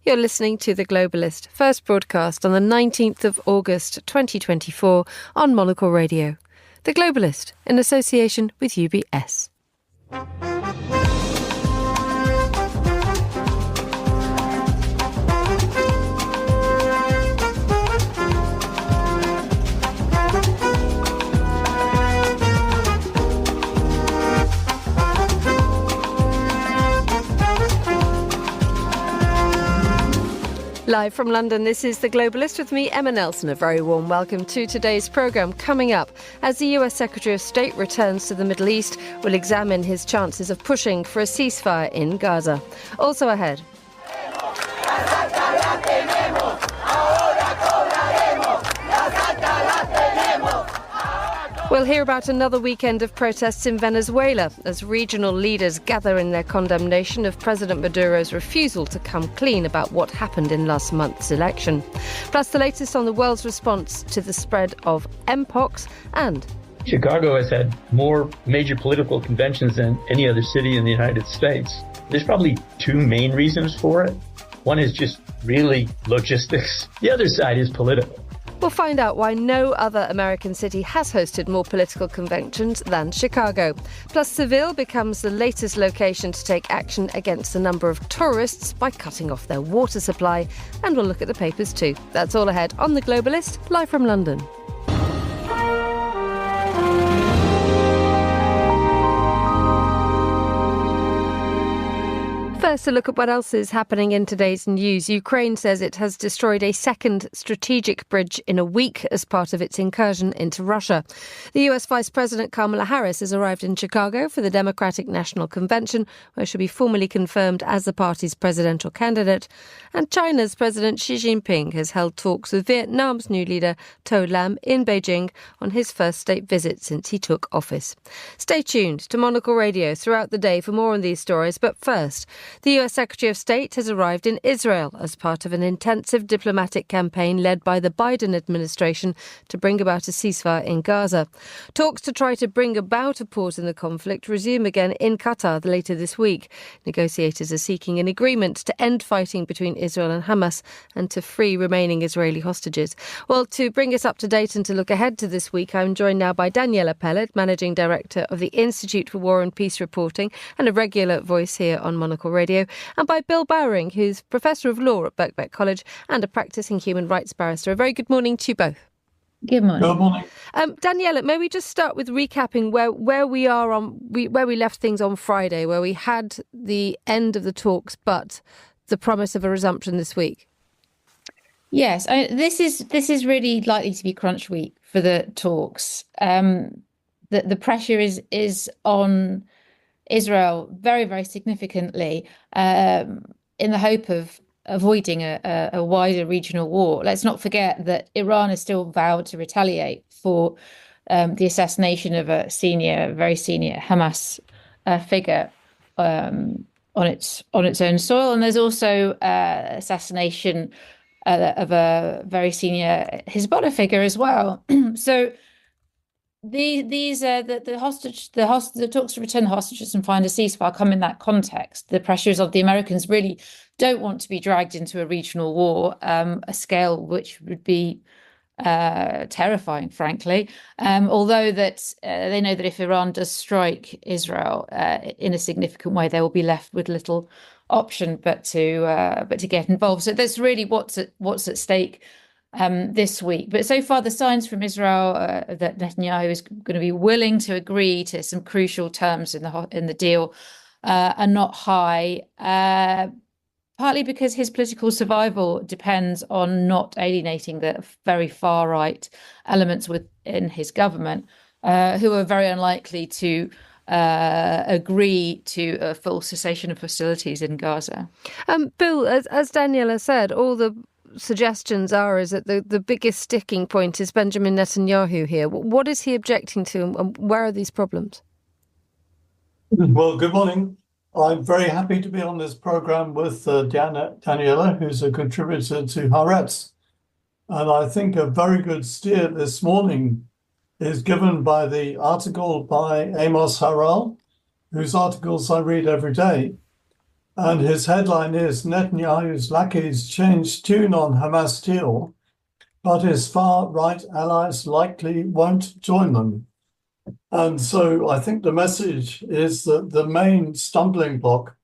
You're listening to The Globalist, first broadcast on the 19th of August 2024 on Monocle Radio. The Globalist, in association with UBS. Live from London, this is The Globalist with me, Emma Nelson. A very warm welcome to today's programme. Coming up, as the US Secretary of State returns to the Middle East, we'll examine his chances of pushing for a ceasefire in Gaza. Also ahead. We'll hear about another weekend of protests in Venezuela as regional leaders gather in their condemnation of President Maduro's refusal to come clean about what happened in last month's election. Plus the latest on the world's response to the spread of mpox, and Chicago has had more major political conventions than any other city in the United States. There's probably two main reasons for it. One is just really logistics. The other side is political. We'll find out why no other American city has hosted more political conventions than Chicago. Plus, Seville becomes the latest location to take action against a number of tourists by cutting off their water supply. And we'll look at the papers too. That's all ahead on The Globalist, live from London. First, a look at what else is happening in today's news. Ukraine says it has destroyed a second strategic bridge in a week as part of its incursion into Russia. The US Vice President Kamala Harris has arrived in Chicago for the Democratic National Convention, where she'll be formally confirmed as the party's presidential candidate. And China's President Xi Jinping has held talks with Vietnam's new leader, To Lam, in Beijing on his first state visit since he took office. Stay tuned to Monocle Radio throughout the day for more on these stories. But first, the US Secretary of State has arrived in Israel as part of an intensive diplomatic campaign led by the Biden administration to bring about a ceasefire in Gaza. Talks to try to bring about a pause in the conflict resume again in Qatar later this week. Negotiators are seeking an agreement to end fighting between Israel and Hamas and to free remaining Israeli hostages. Well, to bring us up to date and to look ahead to this week, I'm joined now by Daniela Pellet, Managing Director of the Institute for War and Peace Reporting and a regular voice here on Monocle Radio, and by Bill Bowring, who's Professor of Law at Birkbeck College and a practising human rights barrister. A very good morning to you both. Good morning. Good morning. Daniela, may we just start with recapping where we are where we left things on Friday, where we had the end of the talks, but the promise of a resumption this week? Yes, this is really likely to be crunch week for the talks. The pressure is on Israel very, very significantly in the hope of avoiding a wider regional war. Let's not forget that Iran has still vowed to retaliate for the assassination of a very senior Hamas figure on its own soil, and there's also assassination of a very senior Hezbollah figure as well. So the talks to return the hostages and find a ceasefire come in that context. The pressures of the Americans really don't want to be dragged into a regional war, a scale which would be terrifying, frankly. Although that they know that if Iran does strike Israel in a significant way, they will be left with little option but to get involved. So that's really what's at stake this week. But so far, the signs from Israel that Netanyahu is going to be willing to agree to some crucial terms in the deal are not high. Partly because his political survival depends on not alienating the very far right elements within his government, who are very unlikely to agree to a full cessation of hostilities in Gaza. Bill, as Daniela said, all the suggestions is that the biggest sticking point is Benjamin Netanyahu here. What is he objecting to, and where are these problems? Well, good morning. I'm very happy to be on this program with Daniela, who's a contributor to Haaretz. And I think a very good steer this morning is given by the article by Amos Harel, whose articles I read every day. And his headline is Netanyahu's lackeys changed tune on Hamas deal, but his far-right allies likely won't join them. And so I think the message is that the main stumbling block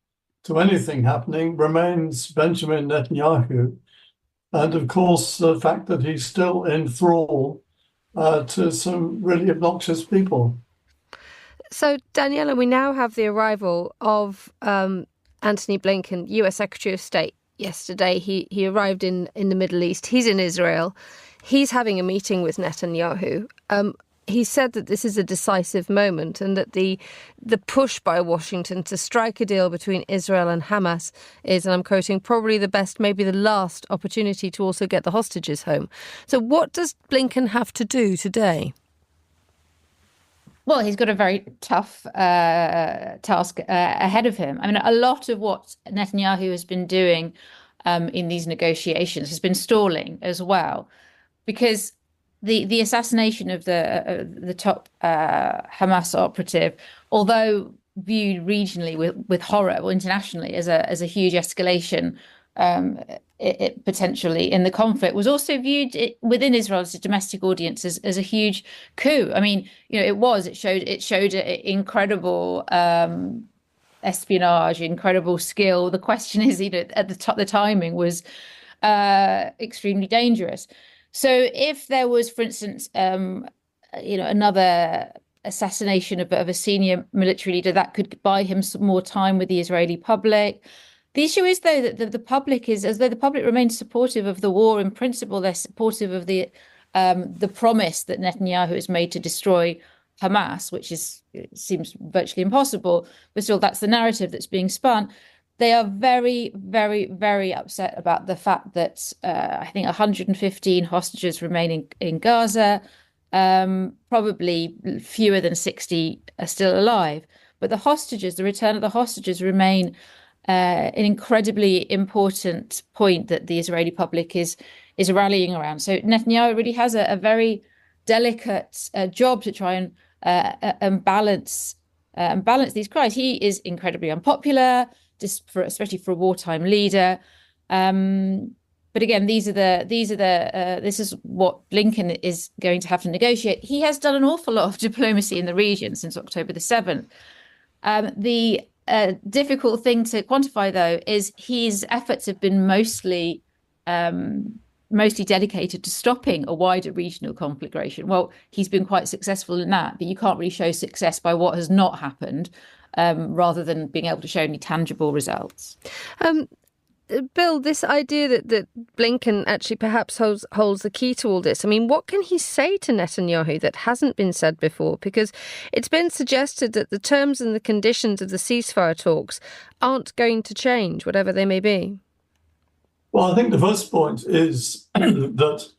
to anything happening remains Benjamin Netanyahu. And of course, the fact that he's still in thrall to some really obnoxious people. So, Daniela, we now have the arrival of Antony Blinken, US Secretary of State, yesterday. He arrived in the Middle East. He's in Israel. He's having a meeting with Netanyahu. He said that this is a decisive moment and that the push by Washington to strike a deal between Israel and Hamas is, and I'm quoting, probably the best, maybe the last opportunity to also get the hostages home. So what does Blinken have to do today? Well, he's got a very tough task ahead of him. I mean, a lot of what Netanyahu has been doing in these negotiations has been stalling as well, because the assassination of the top Hamas operative, although viewed regionally with horror or internationally as a huge escalation, it potentially in the conflict, was also viewed within Israel as a domestic audience as a huge coup. I mean, it showed incredible espionage, incredible skill. The question is, at the timing was extremely dangerous. So if there was, for instance, another assassination of a senior military leader, that could buy him some more time with the Israeli public. The issue is, though, that the public is, as though the public remains supportive of the war in principle, they're supportive of the promise that Netanyahu has made to destroy Hamas, which seems virtually impossible, but still that's the narrative that's being spun. They are very, very, very upset about the fact that I think 115 hostages remain in Gaza. Probably fewer than 60 are still alive. But the return of the hostages remain an incredibly important point that the Israeli public is rallying around. So Netanyahu really has a very delicate job to try and balance these cries. He is incredibly unpopular, especially for a wartime leader. But again, this is what Blinken is going to have to negotiate. He has done an awful lot of diplomacy in the region since October the 7th. The difficult thing to quantify, though, is his efforts have been mostly dedicated to stopping a wider regional conflagration. Well, he's been quite successful in that, but you can't really show success by what has not happened, rather than being able to show any tangible results. Bill, this idea that Blinken actually perhaps holds the key to all this, I mean, what can he say to Netanyahu that hasn't been said before? Because it's been suggested that the terms and the conditions of the ceasefire talks aren't going to change, whatever they may be. Well, I think the first point is that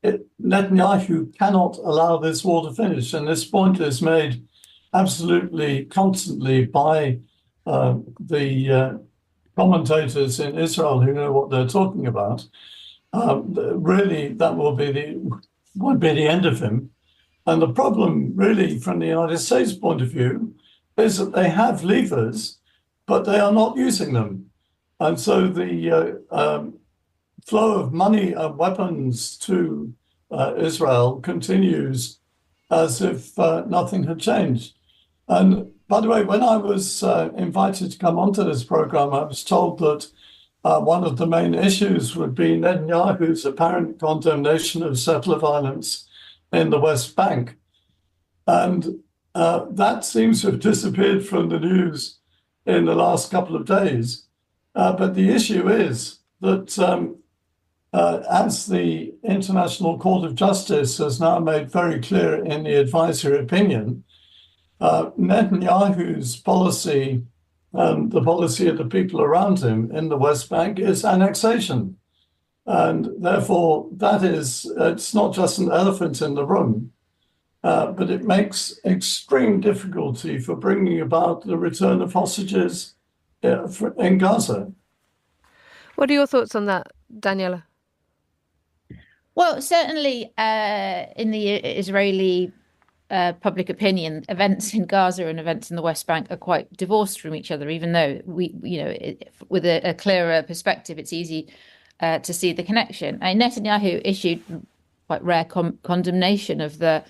Netanyahu cannot allow this war to finish. And this point is made absolutely constantly by the commentators in Israel who know what they're talking about. Really, that would be the end of him. And the problem, really, from the United States point of view, is that they have levers, but they are not using them. And so the flow of money and weapons to Israel continues as if nothing had changed. And by the way, when I was invited to come onto this program, I was told that one of the main issues would be Netanyahu's apparent condemnation of settler violence in the West Bank. And that seems to have disappeared from the news in the last couple of days. But the issue is that as the International Court of Justice has now made very clear in the advisory opinion, Netanyahu's policy and the policy of the people around him in the West Bank is annexation. And therefore, it's not just an elephant in the room, but it makes extreme difficulty for bringing about the return of hostages in Gaza. What are your thoughts on that, Daniela? Well, certainly in the Israeli public opinion, events in Gaza and events in the West Bank are quite divorced from each other, even though with a clearer perspective, it's easy to see the connection. And Netanyahu issued quite rare condemnation of the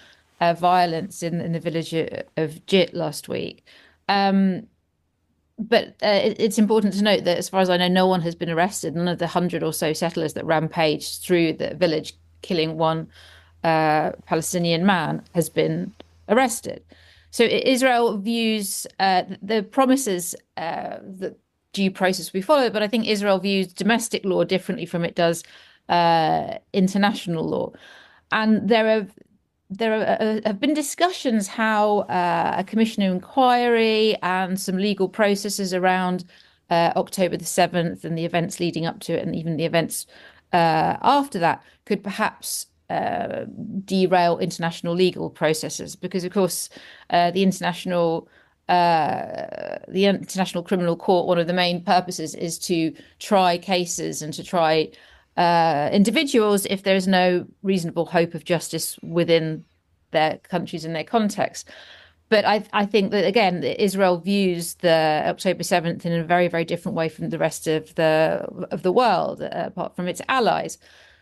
violence in the village of Jit last week. But it's important to note that, as far as I know, no one has been arrested. None of the 100 or so settlers that rampaged through the village, killing one Palestinian man, has been arrested. So Israel views the promises that due process will be followed, but I think Israel views domestic law differently from it does international law. And there have been discussions how a commission of inquiry and some legal processes around October the 7th and the events leading up to it, and even the events after that, could perhaps derail international legal processes, because, of course, the International Criminal Court, one of the main purposes is to try cases and to try individuals if there is no reasonable hope of justice within their countries and their context. But I think that, again, Israel views the October 7th in a very, very different way from the rest of the world, apart from its allies.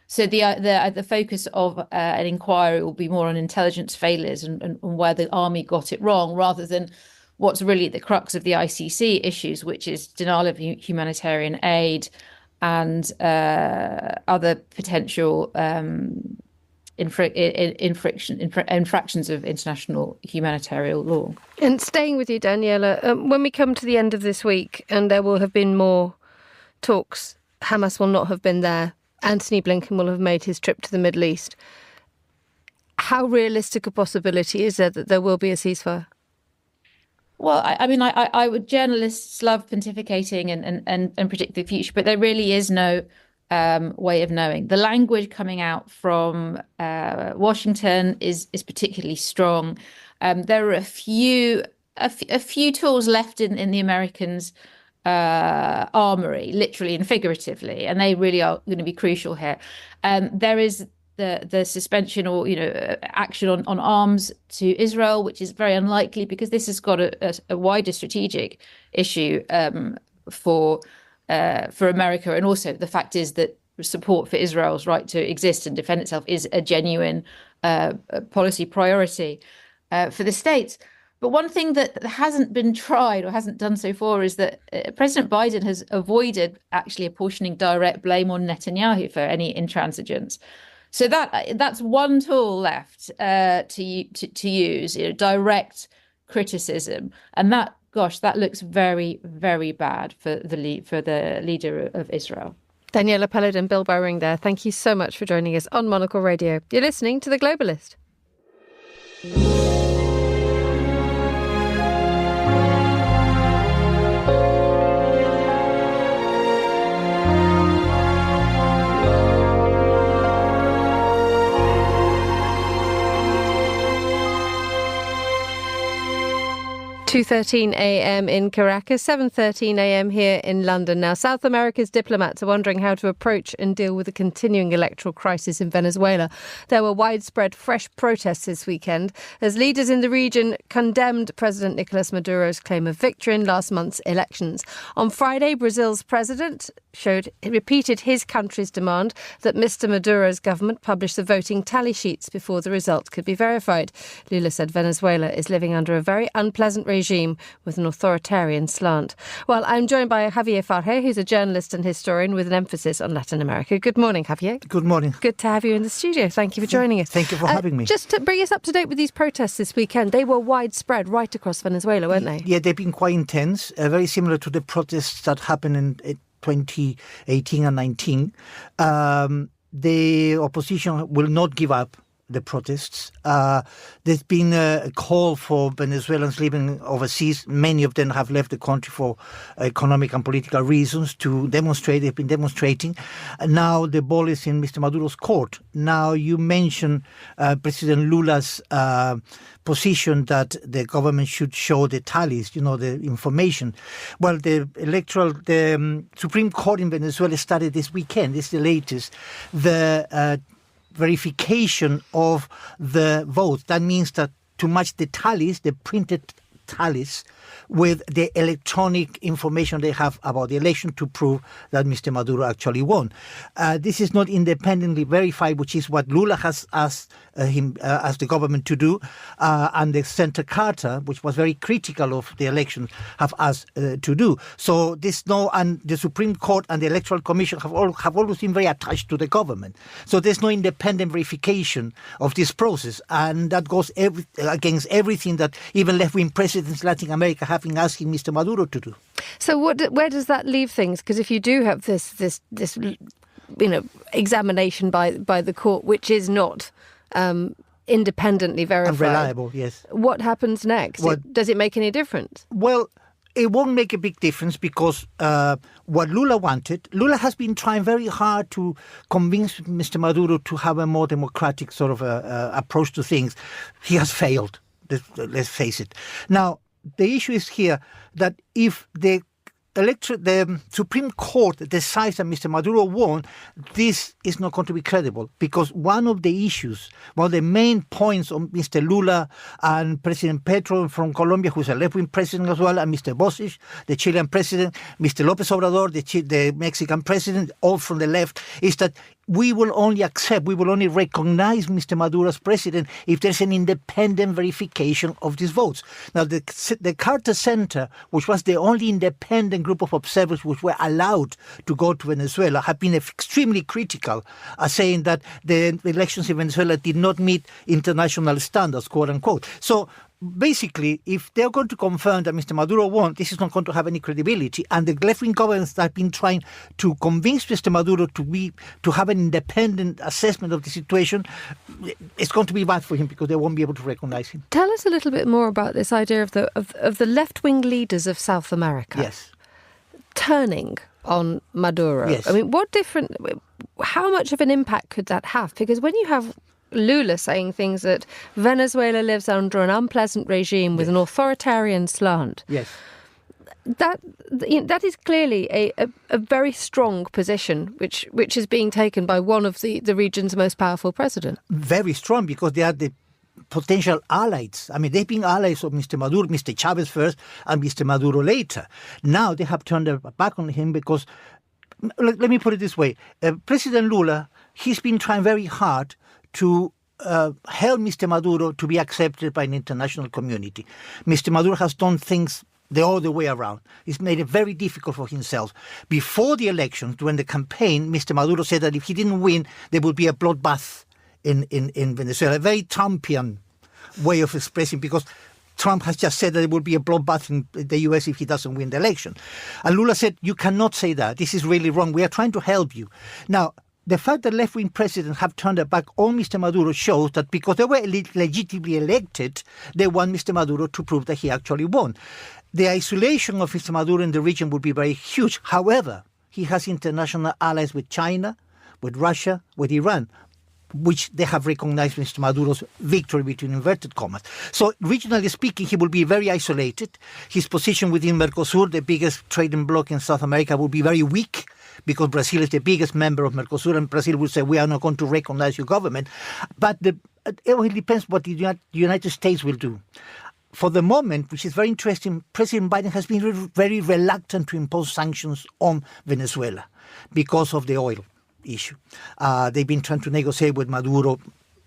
So the focus of an inquiry will be more on intelligence failures and where the army got it wrong, rather than what's really the crux of the ICC issues, which is denial of humanitarian aid and other potential infractions of international humanitarian law. And staying with you, Daniela, when we come to the end of this week, and there will have been more talks, Hamas will not have been there, Antony Blinken will have made his trip to the Middle East. How realistic a possibility is there that there will be a ceasefire? Well, I mean, I would. Journalists love pontificating and predict the future, but there really is no way of knowing. The language coming out from Washington is particularly strong. There are a few tools left in the Americans' armory, literally and figuratively, and they really are going to be crucial here. There is the suspension or action on arms to Israel, which is very unlikely because this has got a wider strategic issue for America, and also the fact is that support for Israel's right to exist and defend itself is a genuine policy priority for the states. But one thing that hasn't been tried or hasn't done so far is that President Biden has avoided actually apportioning direct blame on Netanyahu for any intransigence. So that's one tool left to use, direct criticism, and that looks very, very bad for the leader of Israel. Daniela Paladin, Bill Bowring there. Thank you so much for joining us on Monocle Radio. You're listening to The Globalist. 2:13 a.m. in Caracas, 7:13 a.m. here in London. Now, South America's diplomats are wondering how to approach and deal with the continuing electoral crisis in Venezuela. There were widespread fresh protests this weekend as leaders in the region condemned President Nicolás Maduro's claim of victory in last month's elections. On Friday, Brazil's president repeated his country's demand that Mr. Maduro's government publish the voting tally sheets before the results could be verified. Lula said Venezuela is living under a very unpleasant regime with an authoritarian slant. Well, I'm joined by Javier Farge, who's a journalist and historian with an emphasis on Latin America. Good morning, Javier. Good morning. Good to have you in the studio. Thank you for joining us. Thank you for having me. Just to bring us up to date with these protests this weekend, they were widespread right across Venezuela, weren't they? Yeah, they've been quite intense, very similar to the protests that happened in 2018 and 19. The opposition will not give up the protests. There's been a call for Venezuelans living overseas. Many of them have left the country for economic and political reasons to demonstrate. They've been demonstrating. And now the ball is in Mr. Maduro's court. Now, you mentioned President Lula's position that the government should show the tallies, the information. Well, the Supreme Court in Venezuela started this weekend. This is the latest. The verification of the votes. That means that to match the tallies, the printed tallies, with the electronic information they have about the election to prove that Mr. Maduro actually won. This is not independently verified, which is what Lula has asked asked the government to do, and the Center Carter, which was very critical of the election, have asked to do. So and the Supreme Court and the Electoral Commission have always been very attached to the government. So there's no independent verification of this process, and that goes against everything that even left-wing presidents in Latin America have been asking Mr. Maduro to do. So where does that leave things? Because if you do have this examination by the court, which is not independently verified, unreliable, yes. What happens next? Does it make any difference? Well, it won't make a big difference because what Lula wanted, Lula has been trying very hard to convince Mr. Maduro to have a more democratic sort of approach to things. He has failed, let's face it. Now, the issue is here that if the Supreme Court decides that Mr. Maduro won, this is not going to be credible, because one of the main points of Mr. Lula and President Petro from Colombia, who's a left-wing president as well, and Mr. Bosic, the Chilean president, Mr. López Obrador, the Mexican president, all from the left, is that we will only recognize Mr. Maduro as president if there's an independent verification of these votes. Now, the Carter Center, which was the only independent group of observers which were allowed to go to Venezuela, have been extremely critical, saying that the elections in Venezuela did not meet international standards, quote unquote. So basically, if they're going to confirm that Mr. Maduro won, this is not going to have any credibility. And the left-wing governments that have been trying to convince Mr. Maduro to have an independent assessment of the situation, it's going to be bad for him because they won't be able to recognize him. Tell us a little bit more about this idea of the left-wing leaders of South America. Yes. Turning on Maduro. Yes. I mean, how much of an impact could that have? Because when you have Lula saying things that Venezuela lives under an unpleasant regime with an authoritarian slant. Yes. That is clearly a very strong position, which is being taken by one of the region's most powerful president. Very strong, because they are the potential allies. I mean, they've been allies of Mr. Maduro, Mr. Chavez first, and Mr. Maduro later. Now they have turned their back on him because, let me put it this way, President Lula, he's been trying very hard to help Mr. Maduro to be accepted by an international community. Mr. Maduro has done things the other way around. He's made it very difficult for himself. Before the elections, during the campaign, Mr. Maduro said that if he didn't win, there would be a bloodbath in Venezuela. A very Trumpian way of expressing, because Trump has just said that there will be a bloodbath in the US if he doesn't win the election. And Lula said, you cannot say that. This is really wrong. We are trying to help you. Now, the fact that left-wing presidents have turned their back on Mr. Maduro shows that because they were legitimately elected, they want Mr. Maduro to prove that he actually won. The isolation of Mr. Maduro in the region would be very huge. However, he has international allies with China, with Russia, with Iran, which they have recognized Mr. Maduro's victory, between inverted commas. So regionally speaking, he will be very isolated. His position within Mercosur, the biggest trading bloc in South America, will be very weak, because Brazil is the biggest member of Mercosur, and Brazil will say, we are not going to recognize your government. But it depends what the United States will do. For the moment, which is very interesting, President Biden has been very reluctant to impose sanctions on Venezuela because of the oil issue. They've been trying to negotiate with Maduro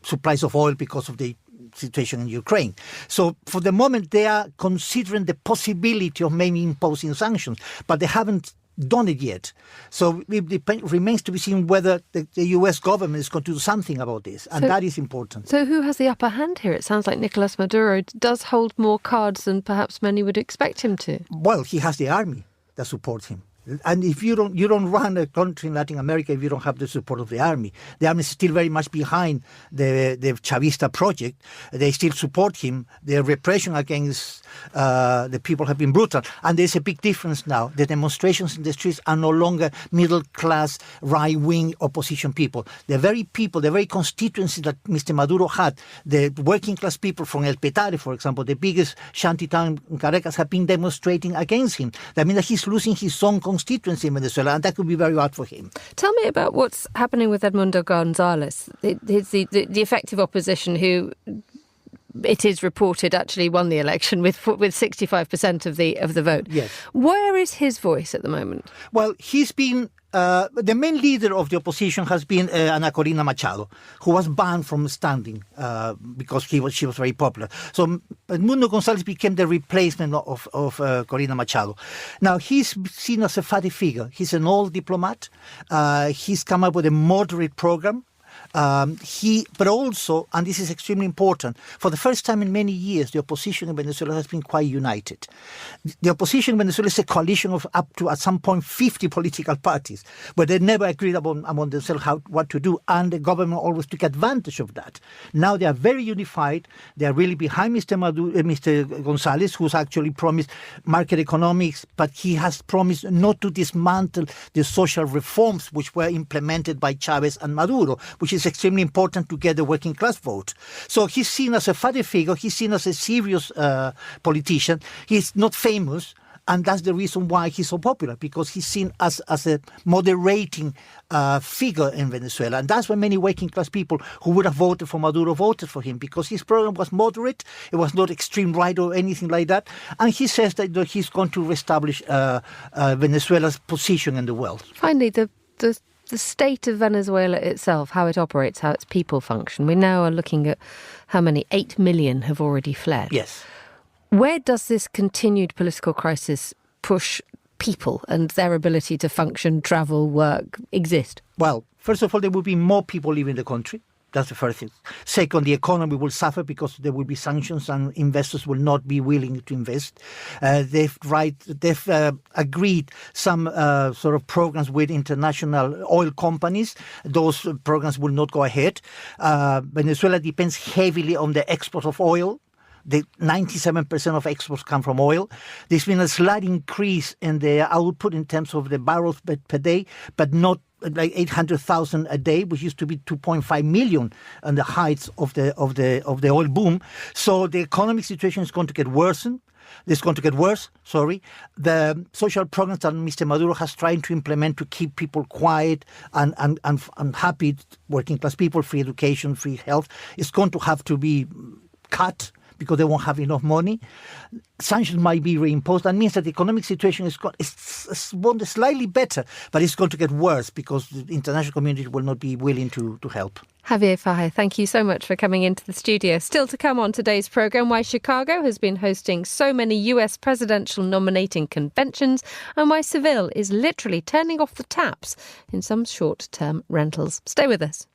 supplies of oil because of the situation in Ukraine. So for the moment, they are considering the possibility of maybe imposing sanctions, but they haven't done it yet. So it remains to be seen whether the US government is going to do something about this, and that is important. So who has the upper hand here? It sounds like Nicolás Maduro does hold more cards than perhaps many would expect him to. Well, he has the army that supports him. And if you don't run a country in Latin America if you don't have the support of the army. The army is still very much behind the Chavista project. They still support him. The repression against the people have been brutal. And there's a big difference now. The demonstrations in the streets are no longer middle-class, right-wing opposition people. The very people, the very constituency that Mr. Maduro had, the working-class people from El Petare, for example, the biggest shanty town in Caracas, have been demonstrating against him. That means that he's losing his own constituency in Venezuela, and that could be very hard for him. Tell me about what's happening with Edmundo González, the effective opposition who it is reported, actually won the election with 65% of the vote. Yes. Where is his voice at the moment? Well, he's been... the main leader of the opposition has been Ana Corina Machado, who was banned from standing because she was very popular. So Edmundo González became the replacement of Corina Machado. Now, he's seen as a fatty figure. He's an old diplomat. He's come up with a moderate program. But also, and this is extremely important, for the first time in many years, the opposition in Venezuela has been quite united. The opposition in Venezuela is a coalition of up to, at some point, 50 political parties, but they never agreed among themselves what to do, and the government always took advantage of that. Now they are very unified. They are really behind Mr. González, who's actually promised market economics, but he has promised not to dismantle the social reforms which were implemented by Chavez and Maduro, which is extremely important to get the working class vote. So he's seen as a father figure, he's seen as a serious politician. He's not famous, and that's the reason why he's so popular, because he's seen as a moderating figure in Venezuela. And that's why many working class people who would have voted for Maduro voted for him, because his program was moderate, it was not extreme right or anything like that. And he says that he's going to reestablish Venezuela's position in the world. Finally, the state of Venezuela itself, how it operates, how its people function. We now are looking at how many? 8 million have already fled. Yes. Where does this continued political crisis push people and their ability to function, travel, work, exist? Well, first of all, there will be more people leaving the country. That's the first thing. Second, the economy will suffer because there will be sanctions and investors will not be willing to invest. They've agreed some sort of programs with international oil companies. Those programs will not go ahead. Venezuela depends heavily on the export of oil. 97% of exports come from oil. There's been a slight increase in the output in terms of the barrels per day, but not like 800,000 a day, which used to be 2.5 million on the heights of the oil boom. So the economic situation is going to get worse. It's going to get worse. The social programs that Mr. Maduro has tried to implement to keep people quiet and happy, working class people, free education, free health, is going to have to be cut, because they won't have enough money. Sanctions might be reimposed. That means that the economic situation is slightly better, but it's going to get worse because the international community will not be willing to help. Javier Faje, thank you so much for coming into the studio. Still to come on today's programme, why Chicago has been hosting so many US presidential nominating conventions and why Seville is literally turning off the taps in some short-term rentals. Stay with us.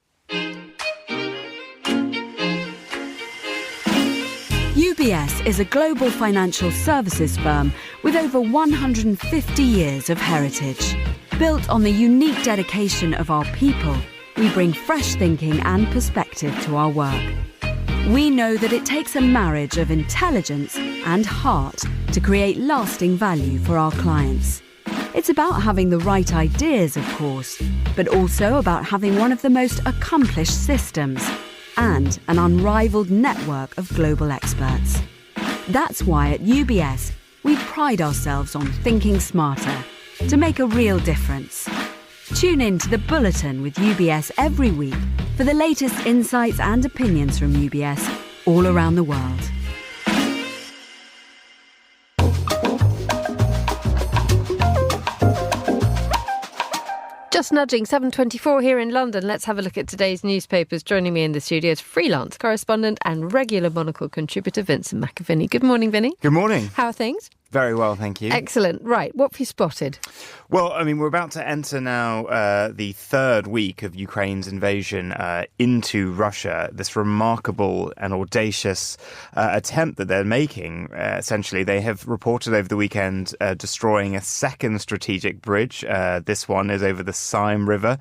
UBS is a global financial services firm with over 150 years of heritage. Built on the unique dedication of our people, we bring fresh thinking and perspective to our work. We know that it takes a marriage of intelligence and heart to create lasting value for our clients. It's about having the right ideas, of course, but also about having one of the most accomplished systems and an unrivaled network of global experts. That's why at UBS, we pride ourselves on thinking smarter to make a real difference. Tune in to The Bulletin with UBS every week for the latest insights and opinions from UBS all around the world. Just nudging 7:24 here in London. Let's have a look at today's newspapers. Joining me in the studio is freelance correspondent and regular Monocle contributor Vincent McAviney. Good morning, Vinny. Good morning. How are things? Very well, thank you. Excellent. Right, what have you spotted? Well, I mean, we're about to enter now the third week of Ukraine's invasion into Russia. This remarkable and audacious attempt that they're making. Essentially, they have reported over the weekend destroying a second strategic bridge. This one is over the Sime River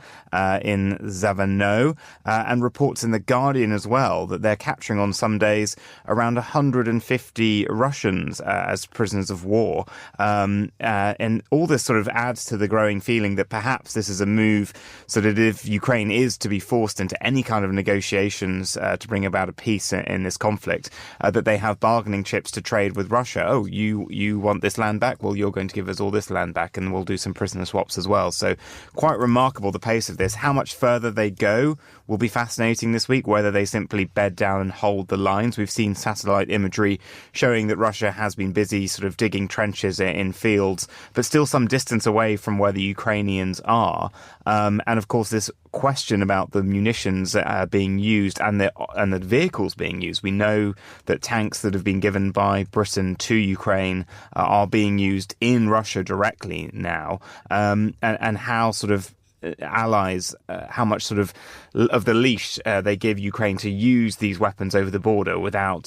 in Zavano, and reports in The Guardian as well that they're capturing on some days around 150 Russians as prisoners of of war. And all this sort of adds to the growing feeling that perhaps this is a move so that if Ukraine is to be forced into any kind of negotiations to bring about a peace in this conflict, that they have bargaining chips to trade with Russia. Oh, you want this land back? Well, you're going to give us all this land back, and we'll do some prisoner swaps as well. So quite remarkable, the pace of this. How much further they go will be fascinating this week, whether they simply bed down and hold the lines. We've seen satellite imagery showing that Russia has been busy sort of digging trenches in fields, but still some distance away from where the Ukrainians are. And of course, this question about the munitions being used and the vehicles being used. We know that tanks that have been given by Britain to Ukraine are being used in Russia directly now, and how sort of allies, how much sort of the leash they give Ukraine to use these weapons over the border without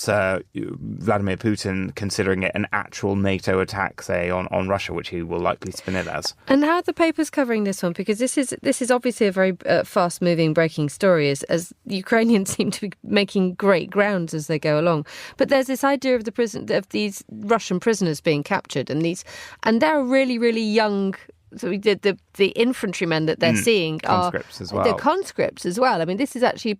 Vladimir Putin considering it an actual NATO attack, say, on Russia, which he will likely spin it as. And how are the papers covering this one? Because this is obviously a very fast-moving, breaking story, as Ukrainians seem to be making great grounds as they go along. But there's this idea of these Russian prisoners being captured, and they're really, really young. So the infantrymen that they're seeing conscripts as well. They're conscripts as well. I mean, this is actually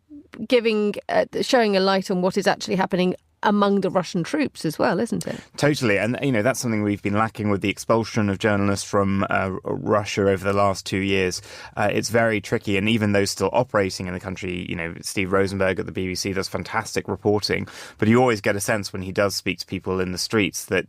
showing a light on what is actually happening among the Russian troops as well, isn't it? Totally. And, that's something we've been lacking with the expulsion of journalists from Russia over the last 2 years. It's very tricky. And even those still operating in the country, Steve Rosenberg at the BBC does fantastic reporting. But you always get a sense when he does speak to people in the streets that,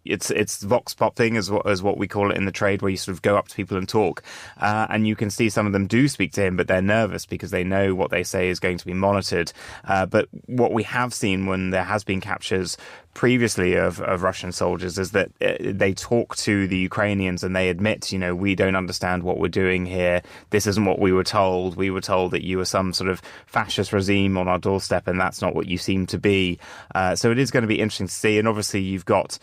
it's vox popping as what we call it in the trade, where you sort of go up to people and talk. And you can see some of them do speak to him, but they're nervous because they know what they say is going to be monitored. But what we have seen when there has been captures previously of Russian soldiers is that they talk to the Ukrainians and they admit, we don't understand what we're doing here. This isn't what we were told. We were told that you were some sort of fascist regime on our doorstep, and that's not what you seem to be. So it is going to be interesting to see. And obviously you've got,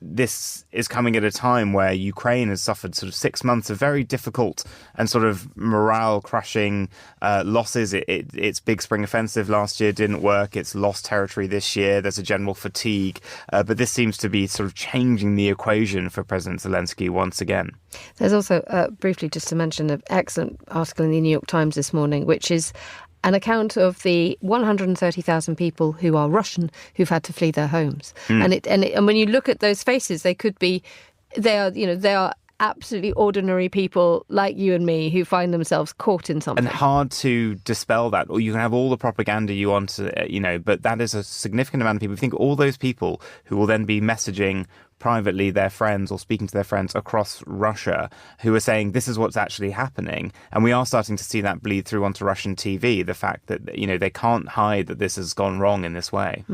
this is coming at a time where Ukraine has suffered sort of 6 months of very difficult and sort of morale-crushing losses. Its big spring offensive last year didn't work. It's lost territory this year. There's a general fatigue. But this seems to be sort of changing the equation for President Zelensky once again. There's also, briefly just to mention, an excellent article in the New York Times this morning, which is an account of the 130,000 people who are Russian who've had to flee their homes. And when you look at those faces, they are absolutely ordinary people like you and me who find themselves caught in something. And hard to dispel that. Or you can have all the propaganda you want to, but that is a significant amount of people. Think all those people who will then be messaging privately their friends or speaking to their friends across Russia who are saying this is what's actually happening. And we are starting to see that bleed through onto Russian TV, the fact that, they can't hide that this has gone wrong in this way.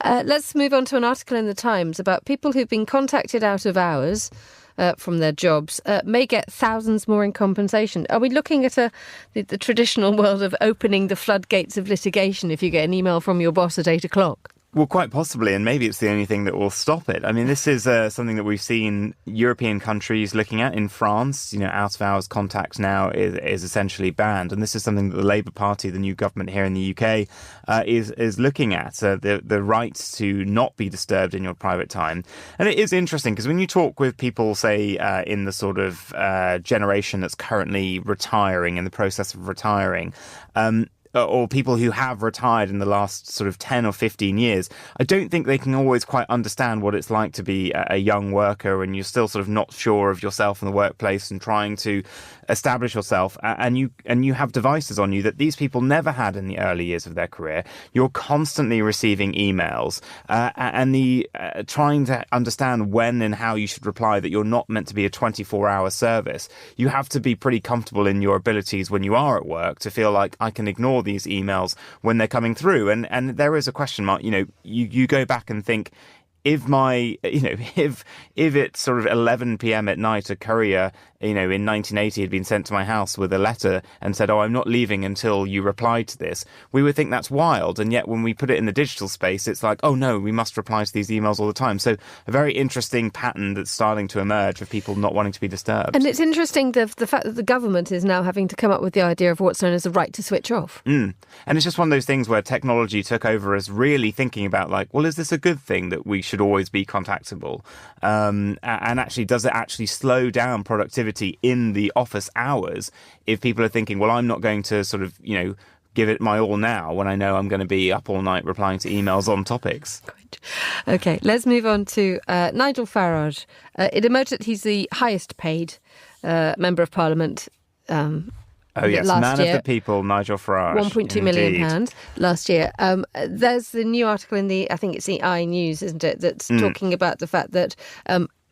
Let's move on to an article in the Times about people who've been contacted out of hours from their jobs may get thousands more in compensation. Are we looking at the traditional world of opening the floodgates of litigation if you get an email from your boss at 8 o'clock? Well, quite possibly, and maybe it's the only thing that will stop it. I mean, this is something that we've seen European countries looking at. In France, out-of-hours contact now is essentially banned, and this is something that the Labour Party, the new government here in the UK, is looking at, the right to not be disturbed in your private time. And it is interesting, because when you talk with people, say, in the sort of generation that's currently retiring, in the process of retiring, or people who have retired in the last sort of 10 or 15 years, I don't think they can always quite understand what it's like to be a young worker and you're still sort of not sure of yourself in the workplace and trying to establish yourself, and you have devices on you that these people never had in the early years of their career. You're constantly receiving emails and trying to understand when and how you should reply, that you're not meant to be a 24-hour service. You have to be pretty comfortable in your abilities when you are at work to feel like I can ignore these emails when they're coming through. And there is a question mark. You go back and think, if it's sort of 11 p.m. at night, a courier in 1980 had been sent to my house with a letter and said, "Oh, I'm not leaving until you reply to this," we would think that's wild. And yet when we put it in the digital space, it's like, oh no, we must reply to these emails all the time. So a very interesting pattern that's starting to emerge of people not wanting to be disturbed. And it's interesting the fact that the government is now having to come up with the idea of what's known as the right to switch off. And it's just one of those things where technology took over as really thinking about like, well, is this a good thing that we should always be contactable? And actually, does it actually slow down productivity in the office hours if people are thinking, well, I'm not going to sort of, give it my all now when I know I'm going to be up all night replying to emails on topics. Great. OK, let's move on to Nigel Farage. It emerged that he's the highest paid member of Parliament Oh, yes, man year. Of the people, Nigel Farage. £1.2 million last year. There's the new article in I think it's the iNews, isn't it, that's talking about the fact that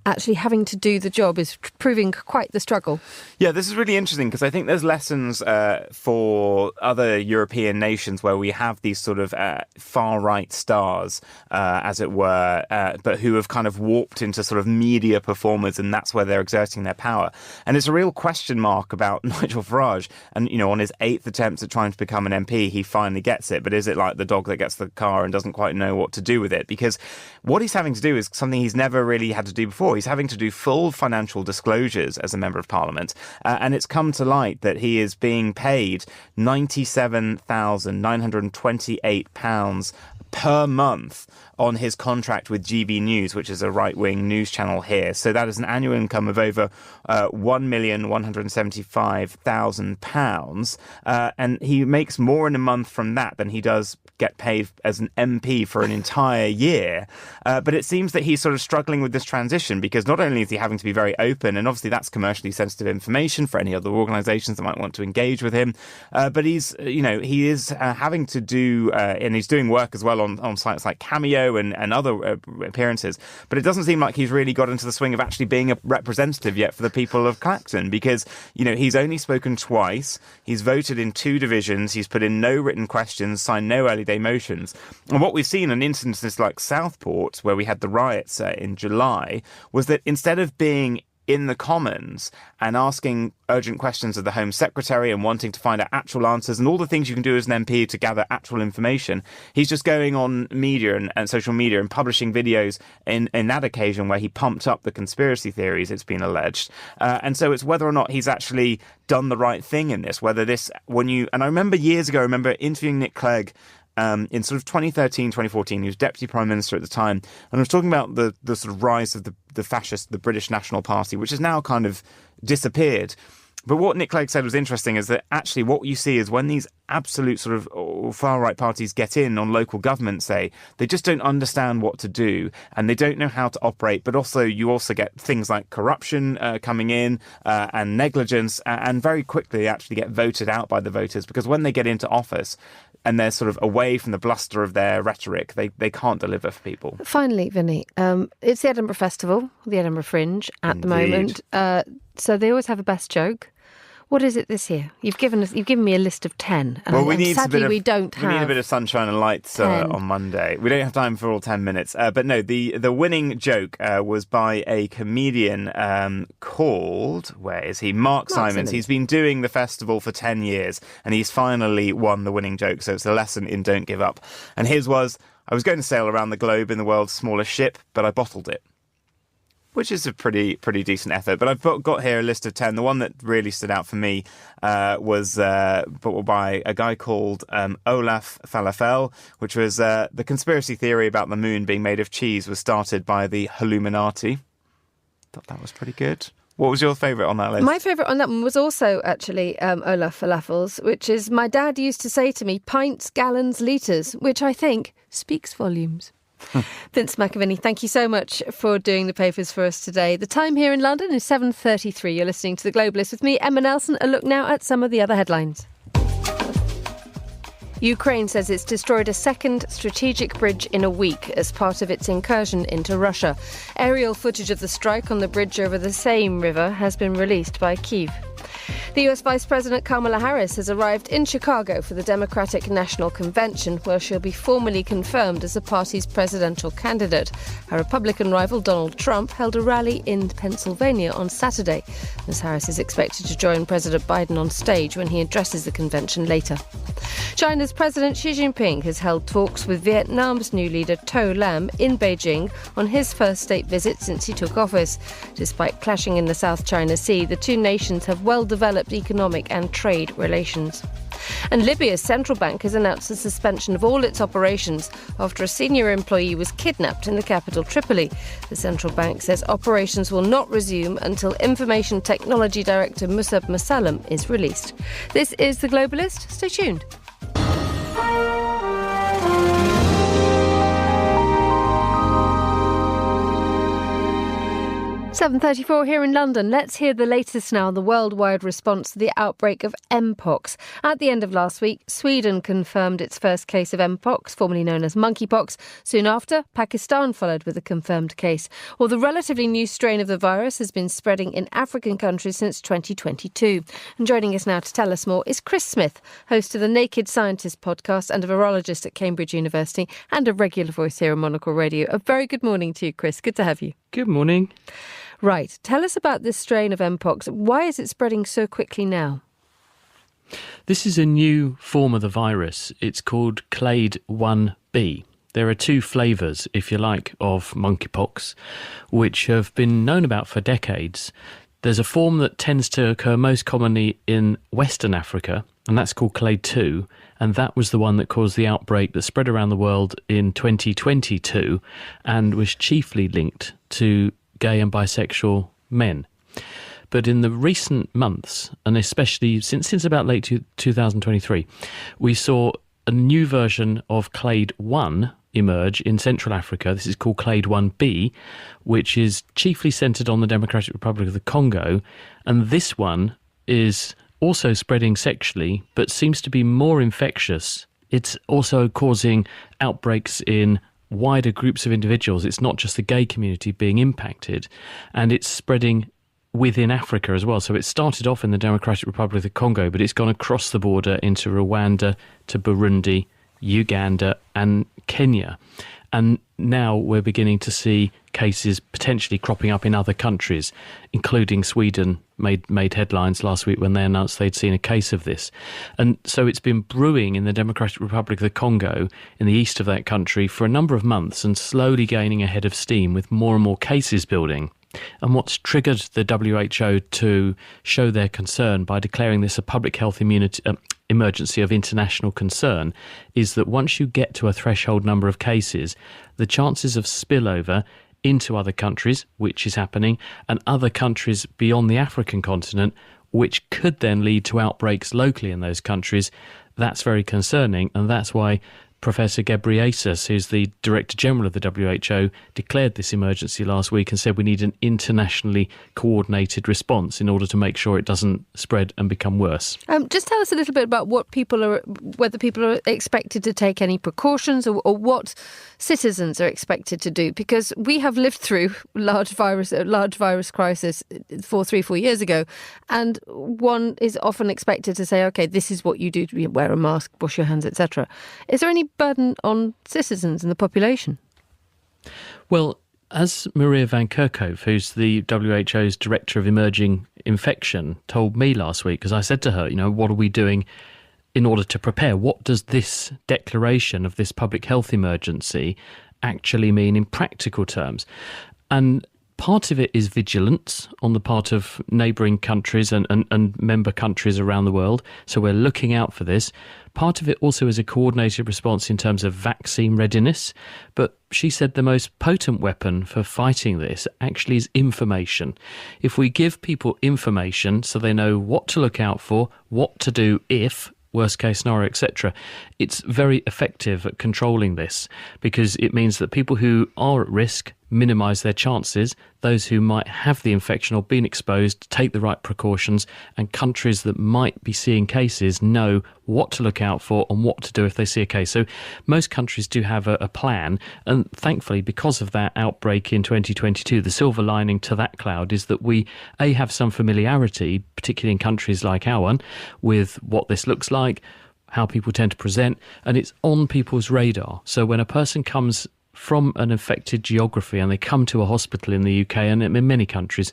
actually having to do the job is proving quite the struggle. Yeah, this is really interesting because I think there's lessons for other European nations where we have these sort of far-right stars, as it were, but who have kind of warped into sort of media performers, and that's where they're exerting their power. And it's a real question mark about Nigel Farage. And, on his 8th attempt at trying to become an MP, he finally gets it. But is it like the dog that gets the car and doesn't quite know what to do with it? Because what he's having to do is something he's never really had to do before. He's having to do full financial disclosures as a member of Parliament. And it's come to light that he is being paid £97,928 per month on his contract with GB News, which is a right-wing news channel here. So that is an annual income of over £1,175,000. And he makes more in a month from that than he does get paid as an MP for an entire year. But it seems that he's sort of struggling with this transition because not only is he having to be very open, and obviously that's commercially sensitive information for any other organisations that might want to engage with him, but he is having to do, and he's doing work as well on sites like Cameo and other appearances. But it doesn't seem like he's really got into the swing of actually being a representative yet for the people of Clacton because, he's only spoken twice. He's voted in 2 divisions. He's put in no written questions, signed no early day motions. And what we've seen in instances like Southport, where we had the riots in July, was that instead of being in the Commons and asking urgent questions of the Home Secretary and wanting to find out actual answers and all the things you can do as an MP to gather actual information, he's just going on media and social media and publishing videos in that occasion where he pumped up the conspiracy theories, it's been alleged. And so it's whether or not he's actually done the right thing in this, whether this, and I remember years ago, interviewing Nick Clegg in sort of 2013, 2014, he was Deputy Prime Minister at the time, and I was talking about the sort of rise of the British National Party, which has now kind of disappeared. But what Nick Clegg said was interesting is that actually what you see is when these absolute sort of far-right parties get in on local government, say, they just don't understand what to do and they don't know how to operate. But also you also get things like corruption coming in and negligence, and very quickly they actually get voted out by the voters because when they get into office and they're sort of away from the bluster of their rhetoric, they can't deliver for people. Finally, Vinny, it's the Edinburgh Festival, the Edinburgh Fringe at the moment. So they always have a best joke. What is it this year? You've given me a list of 10. And well, we need a bit of sunshine and lights on Monday. We don't have time for all 10 minutes. But no, the winning joke was by a comedian called, where is he? Mark Simons. He's been doing the festival for 10 years and he's finally won the winning joke. So it's a lesson in don't give up. And his was, I was going to sail around the globe in the world's smallest ship, but I bottled it. Which is a pretty decent effort. But I've got here a list of 10. The one that really stood out for me was by a guy called Olaf Falafel, which was the conspiracy theory about the moon being made of cheese was started by the Illuminati. Thought that was pretty good. What was your favourite on that list? My favourite on that one was also actually Olaf Falafel's, which is my dad used to say to me, pints, gallons, litres, which I think speaks volumes. Vince McAviney, thank you so much for doing the papers for us today. The time here in London is 7:33. You're listening to The Globalist with me, Emma Nelson. A look now at some of the other headlines. Ukraine says it's destroyed a second strategic bridge in a week as part of its incursion into Russia. Aerial footage of the strike on the bridge over the same river has been released by Kyiv. The US Vice President Kamala Harris has arrived in Chicago for the Democratic National Convention, where she'll be formally confirmed as the party's presidential candidate. Her Republican rival Donald Trump held a rally in Pennsylvania on Saturday. Ms. Harris is expected to join President Biden on stage when he addresses the convention later. China's President Xi Jinping has held talks with Vietnam's new leader To Lam in Beijing on his first state visit since he took office. Despite clashing in the South China Sea, the two nations have well-developed economic and trade relations. And Libya's central bank has announced the suspension of all its operations after a senior employee was kidnapped in the capital Tripoli. The central bank says operations will not resume until Information Technology Director Musab Masalem is released. This is The Globalist. Stay tuned. 7:34 here in London. Let's hear the latest now on the worldwide response to the outbreak of mpox. At the end of last week, Sweden confirmed its first case of mpox, formerly known as monkeypox. Soon after, Pakistan followed with a confirmed case. Well, the relatively new strain of the virus has been spreading in African countries since 2022. And joining us now to tell us more is Chris Smith, host of the Naked Scientist podcast and a virologist at Cambridge University and a regular voice here on Monocle Radio. A very good morning to you, Chris. Good to have you. Good morning. Right. Tell us about this strain of mpox. Why is it spreading so quickly now? This is a new form of the virus. It's called Clade 1b. There are two flavours, if you like, of monkeypox, which have been known about for decades. There's a form that tends to occur most commonly in Western Africa, and that's called Clade 2, and that was the one that caused the outbreak that spread around the world in 2022 and was chiefly linked to gay and bisexual men. But in the recent months, and especially since about late 2023, we saw a new version of Clade 1 emerge in Central Africa. This is called Clade 1b, which is chiefly centred on the Democratic Republic of the Congo. And this one is also spreading sexually, but seems to be more infectious. It's also causing outbreaks in wider groups of individuals. It's not just the gay community being impacted, and it's spreading within Africa as well. So it started off in the Democratic Republic of the Congo, but it's gone across the border into Rwanda, to Burundi, Uganda and Kenya. And now we're beginning to see cases potentially cropping up in other countries, including Sweden made headlines last week when they announced they'd seen a case of this. And so it's been brewing in the Democratic Republic of the Congo, in the east of that country, for a number of months and slowly gaining a head of steam with more and more cases building. And what's triggered the WHO to show their concern by declaring this a public health emergency of international concern is that once you get to a threshold number of cases, the chances of spillover into other countries, which is happening, and other countries beyond the African continent, which could then lead to outbreaks locally in those countries, that's very concerning. And that's why Professor Ghebreyesus, who's the Director General of the WHO, declared this emergency last week and said we need an internationally coordinated response in order to make sure it doesn't spread and become worse. Just tell us a little bit about whether people are expected to take any precautions or what citizens are expected to do, because we have lived through large virus crisis 3-4 years ago, and one is often expected to say, OK, this is what you do: wear a mask, wash your hands, etc. Is there any burden on citizens and the population? Well, as Maria Van Kerkhove, who's the WHO's Director of Emerging Infection, told me last week, because I said to her, what are we doing in order to prepare? What does this declaration of this public health emergency actually mean in practical terms? And part of it is vigilance on the part of neighbouring countries and member countries around the world. So we're looking out for this. Part of it also is a coordinated response in terms of vaccine readiness. But she said the most potent weapon for fighting this actually is information. If we give people information so they know what to look out for, what to do if, worst case scenario, etc., it's very effective at controlling this, because it means that people who are at risk minimise their chances. Those who might have the infection or been exposed take the right precautions, and countries that might be seeing cases know what to look out for and what to do if they see a case. So most countries do have a plan, and thankfully because of that outbreak in 2022, the silver lining to that cloud is that we have some familiarity, particularly in countries like our one, with what this looks like, how people tend to present, and it's on people's radar. So when a person comes from an infected geography and they come to a hospital in the UK and in many countries,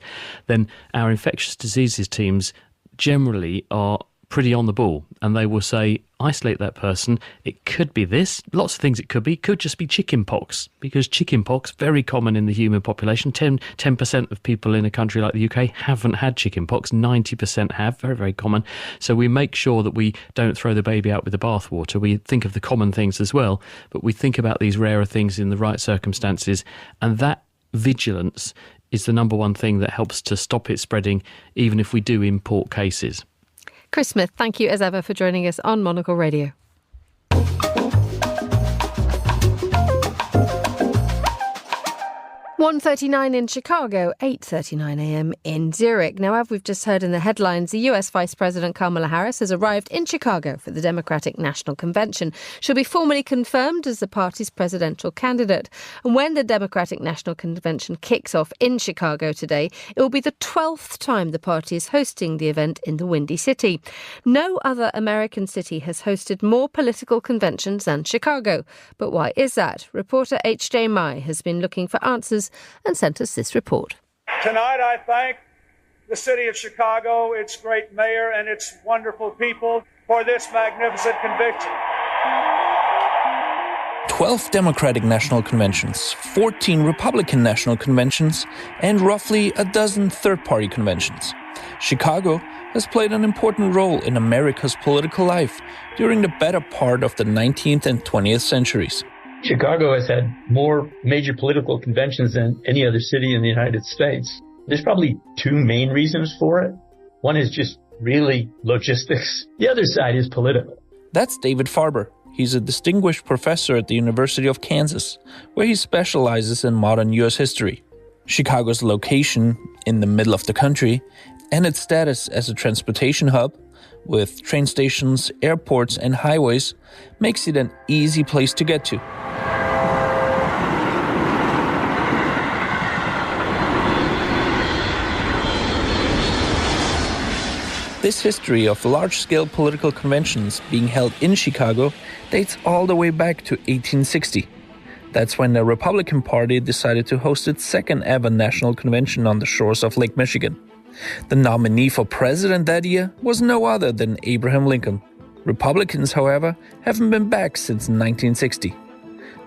then our infectious diseases teams generally are pretty on the ball, and they will say, isolate that person. It could be this, lots of things it could be. It could just be chickenpox, because chickenpox, very common in the human population. 10% of people in a country like the UK haven't had chickenpox, 90% have, very, very common. So we make sure that we don't throw the baby out with the bathwater. We think of the common things as well, but we think about these rarer things in the right circumstances, and that vigilance is the number one thing that helps to stop it spreading, even if we do import cases. Chris Smith, thank you as ever for joining us on Monocle Radio. 1:39 in Chicago, 8:39 a.m. in Zurich. Now, as we've just heard in the headlines, the US Vice President Kamala Harris has arrived in Chicago for the Democratic National Convention. She'll be formally confirmed as the party's presidential candidate. And when the Democratic National Convention kicks off in Chicago today, it will be the 12th time the party is hosting the event in the Windy City. No other American city has hosted more political conventions than Chicago. But why is that? Reporter H.J. Mai has been looking for answers and sent us this report. Tonight I thank the city of Chicago, its great mayor and its wonderful people for this magnificent convention. 12 Democratic National Conventions, 14 Republican National Conventions, and roughly a dozen third-party conventions. Chicago has played an important role in America's political life during the better part of the 19th and 20th centuries. Chicago has had more major political conventions than any other city in the United States. There's probably two main reasons for it. One is just really logistics. The other side is political. That's David Farber. He's a distinguished professor at the University of Kansas, where he specializes in modern U.S. history. Chicago's location in the middle of the country and its status as a transportation hub, with train stations, airports, and highways, makes it an easy place to get to. This history of large-scale political conventions being held in Chicago dates all the way back to 1860. That's when the Republican Party decided to host its second-ever national convention on the shores of Lake Michigan. The nominee for president that year was no other than Abraham Lincoln. Republicans, however, haven't been back since 1960.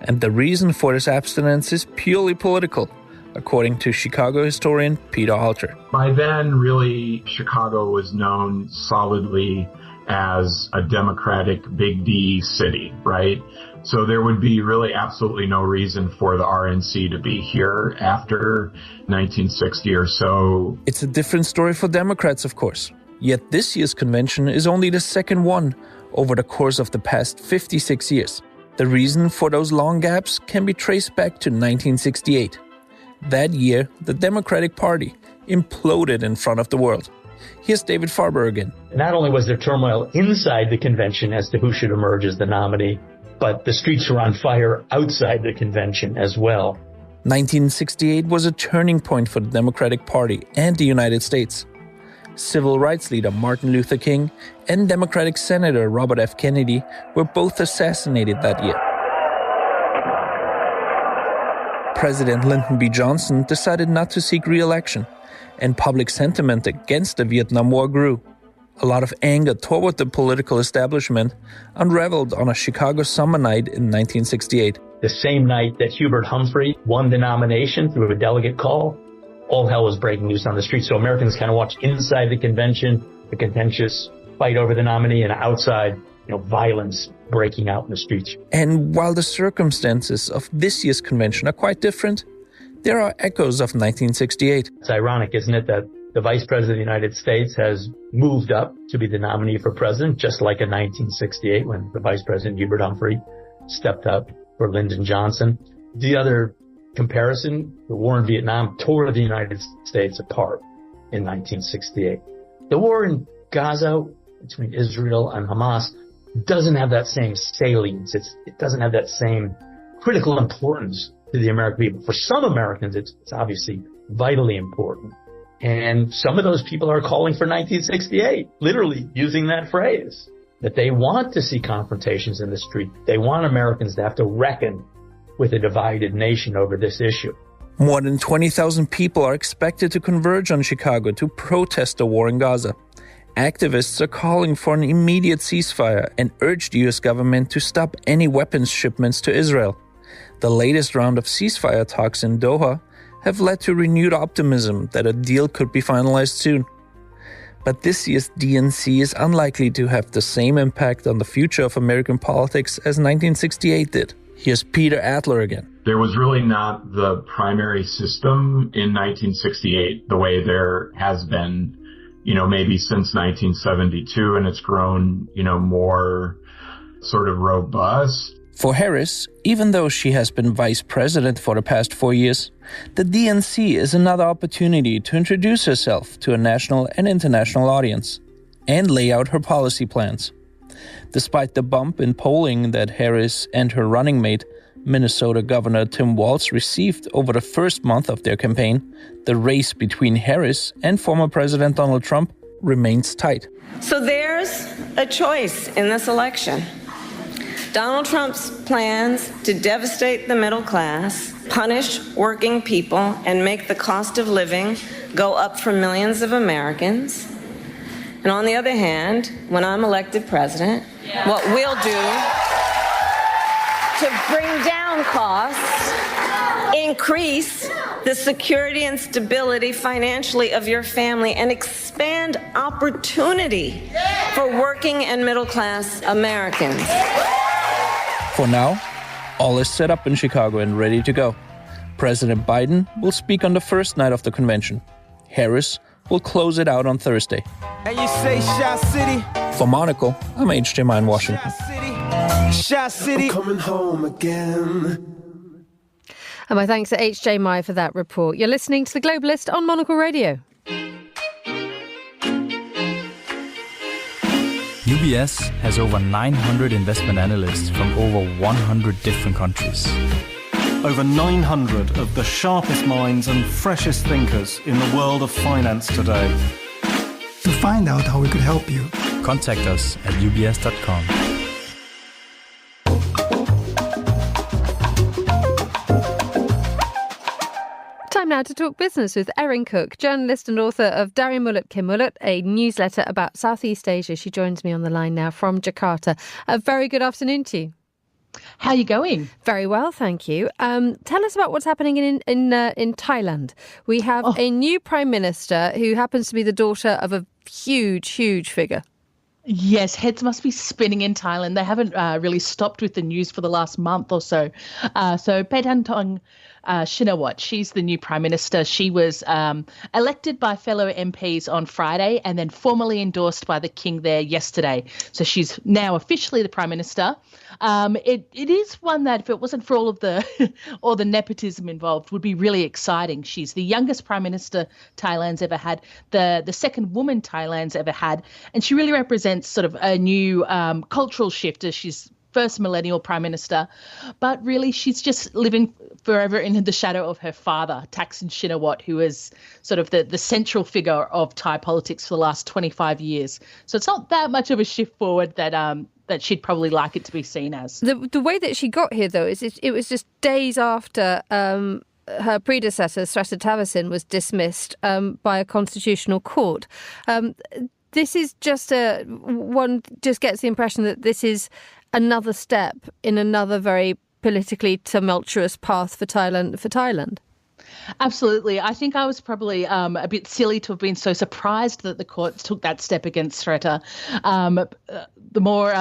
And the reason for this abstinence is purely political, according to Chicago historian Peter Halter. By then, really, Chicago was known solidly as a Democratic Big D city, right? So there would be really absolutely no reason for the RNC to be here after 1960 or so. It's a different story for Democrats, of course. Yet this year's convention is only the second one over the course of the past 56 years. The reason for those long gaps can be traced back to 1968. That year, the Democratic Party imploded in front of the world. Here's David Farber again. Not only was there turmoil inside the convention as to who should emerge as the nominee, but the streets were on fire outside the convention as well. 1968 was a turning point for the Democratic Party and the United States. Civil rights leader Martin Luther King and Democratic Senator Robert F. Kennedy were both assassinated that year. President Lyndon B. Johnson decided not to seek re-election, and public sentiment against the Vietnam War grew. A lot of anger toward the political establishment unraveled on a Chicago summer night in 1968. The same night that Hubert Humphrey won the nomination through a delegate call, all hell was breaking loose on the street. So Americans kind of watched inside the convention, the contentious fight over the nominee, and outside, violence breaking out in the streets. And while the circumstances of this year's convention are quite different, there are echoes of 1968. It's ironic, isn't it, that the Vice President of the United States has moved up to be the nominee for president, just like in 1968 when the Vice President Hubert Humphrey stepped up for Lyndon Johnson. The other comparison, the war in Vietnam tore the United States apart in 1968. The war in Gaza between Israel and Hamas doesn't have that same salience. It doesn't have that same critical importance to the American people. For some Americans, it's obviously vitally important. And some of those people are calling for 1968, literally using that phrase, that they want to see confrontations in the street. They want Americans to have to reckon with a divided nation over this issue. More than 20,000 people are expected to converge on Chicago to protest the war in Gaza. Activists are calling for an immediate ceasefire and urge the U.S. government to stop any weapons shipments to Israel. The latest round of ceasefire talks in Doha have led to renewed optimism that a deal could be finalized soon. But this year's DNC is unlikely to have the same impact on the future of American politics as 1968 did. Here's Peter Adler again. There was really not the primary system in 1968 the way there has been, maybe since 1972, and it's grown, more sort of robust. For Harris, even though she has been vice president for the past 4 years, the DNC is another opportunity to introduce herself to a national and international audience and lay out her policy plans. Despite the bump in polling that Harris and her running mate, Minnesota Governor Tim Walz, received over the first month of their campaign, the race between Harris and former President Donald Trump remains tight. So there's a choice in this election. Donald Trump's plans to devastate the middle class, punish working people, and make the cost of living go up for millions of Americans. And on the other hand, when I'm elected president, what we'll do to bring down costs, increase the security and stability financially of your family, and expand opportunity for working and middle class Americans. For now, all is set up in Chicago and ready to go. President Biden will speak on the first night of the convention. Harris will close it out on Thursday. And you say Shot City? For Monocle, I'm HJ in Washington. Shot City. I'm coming home again. And my thanks to HJ Mai for that report. You're listening to The Globalist on Monocle Radio. UBS has over 900 investment analysts from over 100 different countries. Over 900 of the sharpest minds and freshest thinkers in the world of finance today. To find out how we could help you, contact us at ubs.com. Time now to talk business with Erin Cook, journalist and author of Dari Mulut Ke Mulut, a newsletter about Southeast Asia. She joins me on the line now from Jakarta. A very good afternoon to you. How are you going? Very well, thank you. Tell us about what's happening in Thailand. We have a new prime minister who happens to be the daughter of a huge figure. Yes, heads must be spinning in Thailand. They haven't really stopped with the news for the last month or so. So Paetongtarn Shinawatra, she's the new prime minister. She was elected by fellow MPs on Friday and then formally endorsed by the king there yesterday. So she's now officially the prime minister. It is one that, if it wasn't for all of the nepotism involved, would be really exciting. She's the youngest prime minister Thailand's ever had, the second woman Thailand's ever had, and she really represents sort of a new cultural shift as she's first millennial prime minister, but really she's just living forever in the shadow of her father, Thaksin Shinawatra, who is sort of the central figure of Thai politics for the last 25 years. So it's not that much of a shift forward that she'd probably like it to be seen as. The way that she got here, though, is it was just days after her predecessor, Srettha Thavisin, was dismissed by a constitutional court. This is just one just gets the impression that this is another step in another very politically tumultuous path for Thailand. Absolutely. I think I was probably a bit silly to have been so surprised that the court took that step against Srettha. The more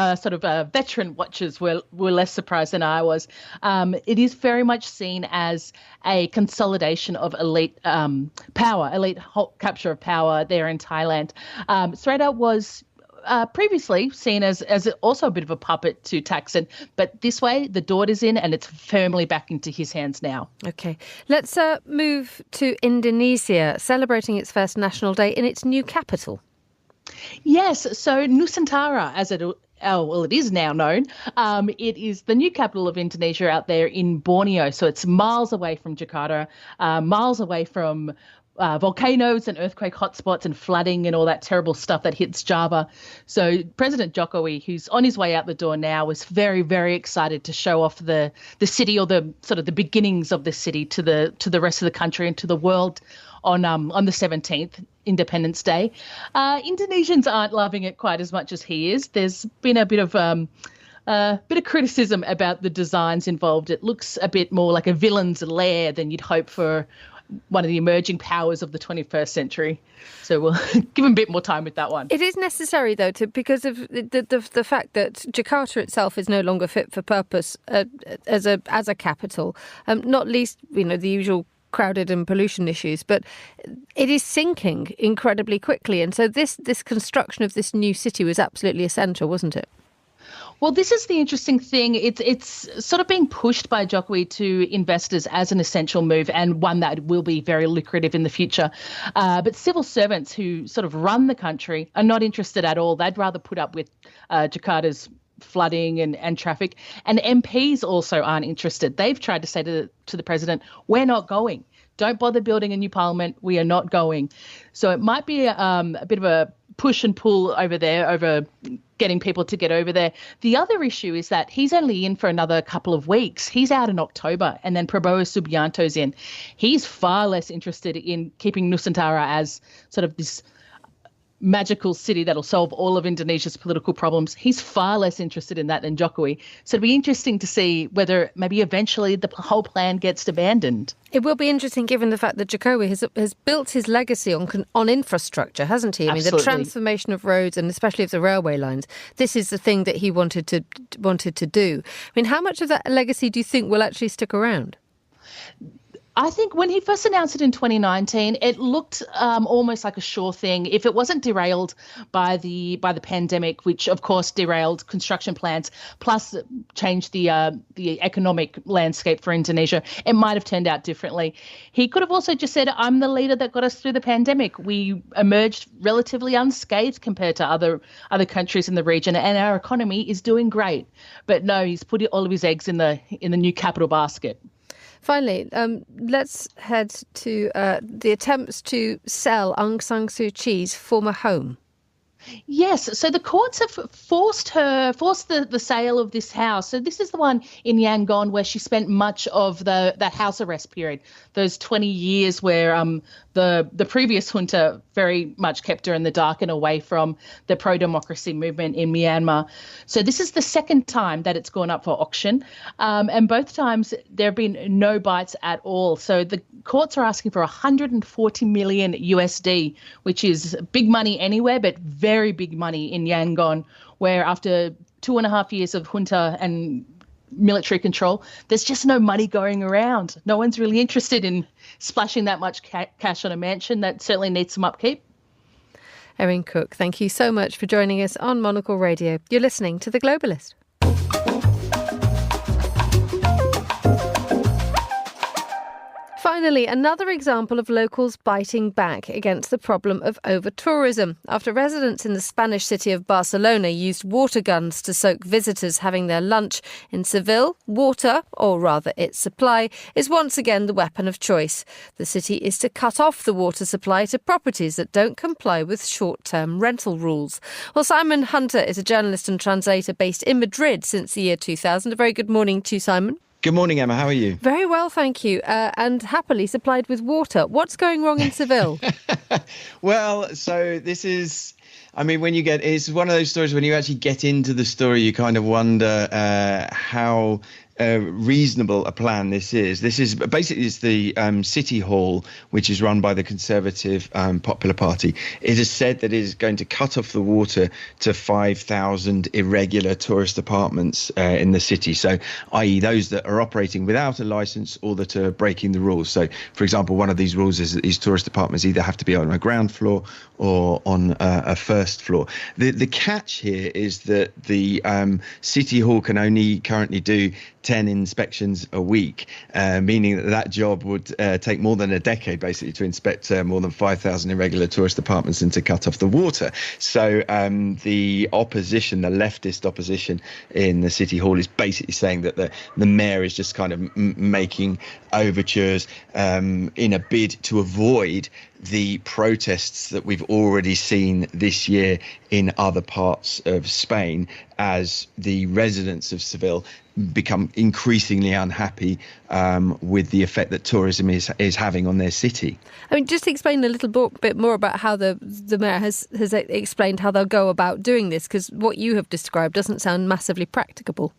veteran watchers were less surprised than I was. It is very much seen as a consolidation of elite power, elite capture of power there in Thailand. Srettha was previously seen as also a bit of a puppet to Thaksin. But this way, the daughter's in and it's firmly back into his hands now. OK, let's move to Indonesia, celebrating its first National Day in its new capital. Yes, so Nusantara, as it is now known. It is the new capital of Indonesia out there in Borneo. So it's miles away from Jakarta, miles away from volcanoes and earthquake hotspots and flooding and all that terrible stuff that hits Java. So President Jokowi, who's on his way out the door now, was very, very excited to show off the city, or the sort of the beginnings of the city, to the rest of the country and to the world on the 17th, Independence Day. Indonesians aren't loving it quite as much as he is. There's been a bit of criticism about the designs involved. It looks a bit more like a villain's lair than you'd hope for one of the emerging powers of the 21st century. So we'll give him a bit more time with that one. It is necessary, though, because of the fact that Jakarta itself is no longer fit for purpose as a capital, not least, the usual crowded and pollution issues, but it is sinking incredibly quickly. And so this construction of this new city was absolutely essential, wasn't it? Well, this is the interesting thing. It's sort of being pushed by Jokowi to investors as an essential move, and one that will be very lucrative in the future. But civil servants who sort of run the country are not interested at all. They'd rather put up with Jakarta's flooding and traffic. And MPs also aren't interested. They've tried to say to the president, we're not going. Don't bother building a new parliament. We are not going. So it might be a bit of a push and pull over there, over getting people to get over there. The other issue is that he's only in for another couple of weeks. He's out in October, and then Prabowo Subianto's in. He's far less interested in keeping Nusantara as sort of this magical city that'll solve all of Indonesia's political problems. He's far less interested in that than Jokowi. So it'll be interesting to see whether maybe eventually the whole plan gets abandoned. It will be interesting given the fact that Jokowi has built his legacy on infrastructure, hasn't he? I mean, the transformation of roads and especially of the railway lines. This is the thing that he wanted to do. I mean, how much of that legacy do you think will actually stick around? I think when he first announced it in 2019, it looked almost like a sure thing. If it wasn't derailed by the pandemic, which of course derailed construction plans, plus changed the economic landscape for Indonesia, it might have turned out differently. He could have also just said, "I'm the leader that got us through the pandemic. We emerged relatively unscathed compared to other countries in the region, and our economy is doing great." But no, he's put all of his eggs in the new capital basket. Finally, let's head to the attempts to sell Aung San Suu Kyi's former home. Yes, so the courts have forced the sale of this house. So this is the one in Yangon where she spent much of that house arrest period, those 20 years where the previous junta very much kept her in the dark and away from the pro-democracy movement in Myanmar. So this is the second time that it's gone up for auction, and both times there have been no bites at all. So the courts are asking for $140 million USD, which is big money anywhere, but very big money in Yangon, where after 2.5 years of junta and military control, there's just no money going around. No one's really interested in splashing that much cash on a mansion that certainly needs some upkeep. Erin Cook, thank you so much for joining us on Monocle Radio. You're listening to The Globalist. Finally, another example of locals biting back against the problem of over-tourism. After residents in the Spanish city of Barcelona used water guns to soak visitors having their lunch in Seville, water, or rather its supply, is once again the weapon of choice. The city is to cut off the water supply to properties that don't comply with short-term rental rules. Well, Simon Hunter is a journalist and translator based in Madrid since the year 2000. A very good morning to you, Simon. Good morning, Emma. How are you? Very well, thank you. And happily supplied with water. What's going wrong in Seville? Well, so this is... I mean, it's one of those stories when you actually get into the story, you kind of wonder how reasonable a plan this is. This is basically the City Hall, which is run by the Conservative Popular Party. It has said that it is going to cut off the water to 5,000 irregular tourist apartments in the city. So, i.e. those that are operating without a licence or that are breaking the rules. So, for example, one of these rules is that these tourist apartments either have to be on a ground floor or on a first floor. The catch here is that the City Hall can only currently do 10 inspections a week, meaning that job would take more than a decade, basically, to inspect more than 5,000 irregular tourist apartments and to cut off the water. So the opposition, the leftist opposition in the City Hall, is basically saying that the mayor is just kind of making overtures in a bid to avoid the protests that we've already seen this year in other parts of Spain, as the residents of Seville become increasingly unhappy with the effect that tourism is having on their city. I mean, just explain a little bit more about how the mayor has explained how they'll go about doing this, because what you have described doesn't sound massively practicable.